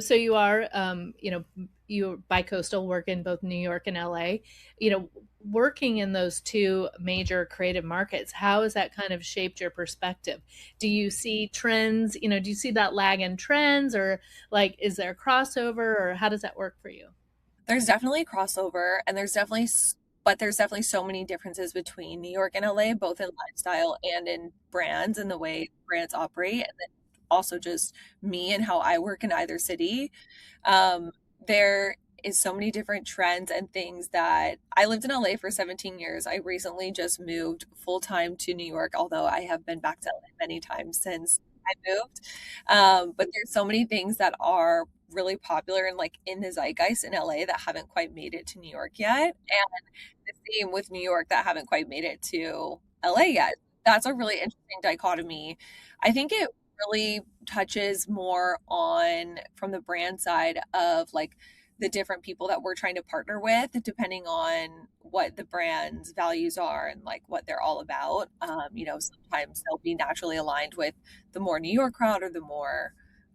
So you are, you bicoastal, work in both New York and LA. Working in those two major creative markets, how has that kind of shaped your perspective? Do you see trends? Do you see that lag in trends, or like, is there crossover, or how does that work for you? There's definitely crossover, and but there's definitely so many differences between New York and LA, both in lifestyle and in brands and the way brands operate, and then also just me and how I work in either city. Um, there is so many different trends and things that I lived in LA for 17 years. I recently just moved full time to New York, although I have been back to LA many times since I moved. But there's so many things that are really popular and like in the zeitgeist in LA that haven't quite made it to New York yet. And the same with New York that haven't quite made it to LA yet. That's a really interesting dichotomy. I think it really touches more on from the brand side of like the different people that we're trying to partner with, depending on what the brand's values are and like what they're all about. Sometimes they'll be naturally aligned with the more New York crowd or the more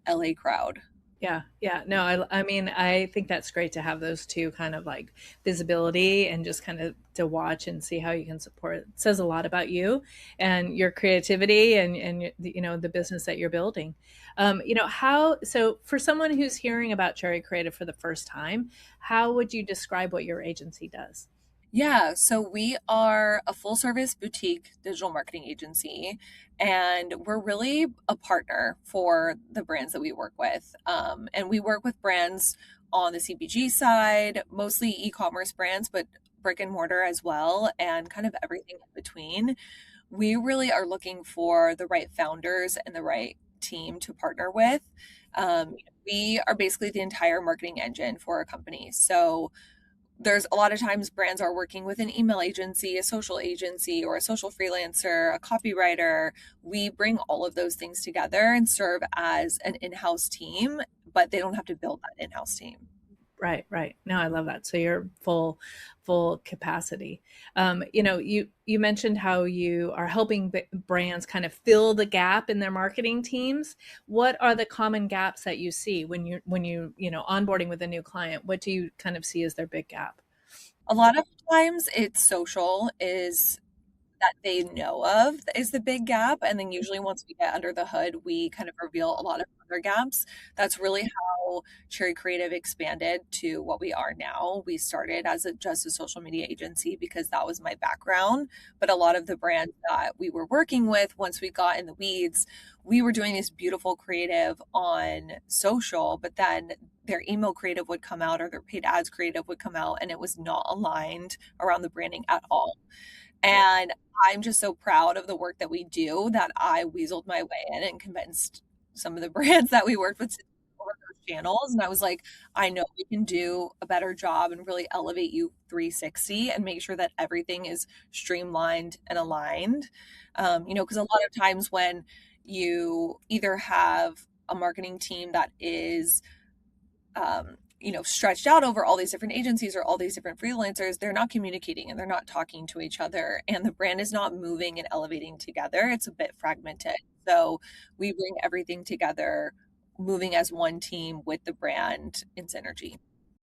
LA crowd. Yeah, yeah. No, I mean, I think that's great to have those two kind of like visibility and just kind of to watch and see how you can support. It says a lot about you and your creativity and the business that you're building. How so for someone who's hearing about Cherry Creative for the first time, how would you describe what your agency does? Yeah, so we are a full service boutique digital marketing agency, and we're really a partner for the brands that we work with. And we work with brands on the CPG side, mostly e commerce brands, but brick and mortar as well, and kind of everything in between. We really are looking for the right founders and the right team to partner with. We are basically the entire marketing engine for a company. So there's a lot of times brands are working with an email agency, a social agency, or a social freelancer, a copywriter. We bring all of those things together and serve as an in house team, but they don't have to build that in house team. Right, right. No, I love that. So you're full capacity. You mentioned how you are helping brands kind of fill the gap in their marketing teams. What are the common gaps that you see when you onboarding with a new client? What do you kind of see as their big gap? A lot of times it's social is that they know of is the big gap, and then usually once we get under the hood, we kind of reveal a lot of other gaps. That's really how Cherry Creative expanded to what we are now. We started as just a social media agency because that was my background, but a lot of the brands that we were working with, once we got in the weeds, we were doing this beautiful creative on social, but then their email creative would come out or their paid ads creative would come out and it was not aligned around the branding at all. And I'm just so proud of the work that we do that I weaseled my way in and convinced some of the brands that we worked with to over those channels. And I was like, I know we can do a better job and really elevate you 360 and make sure that everything is streamlined and aligned. Because a lot of times when you either have a marketing team that is stretched out over all these different agencies or all these different freelancers, they're not communicating and they're not talking to each other. And the brand is not moving and elevating together. It's a bit fragmented. So we bring everything together, moving as one team with the brand in synergy.